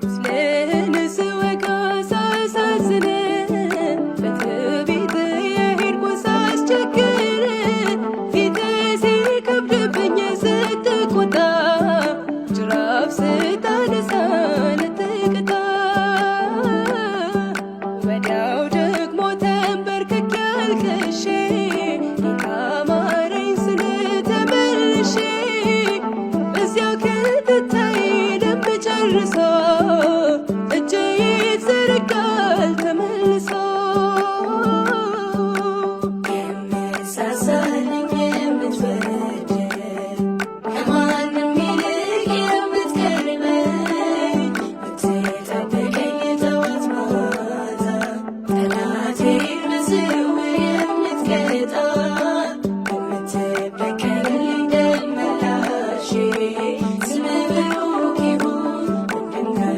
ቁስልህን ስወጋ ሳሳዝን በትዕቢት የሄድኩ ሳስቸግር ፊት ሲከብድብኝ ስትቆጣ ጅራፍ ስታነሳ ልትቀጣ ወዲያው ደግሞ ተንበርክኬ አልቅሼ ጌታ ማረኝ ስል ተመልሼ በዚያው ክትታይ ደም ጨርሶ እጄ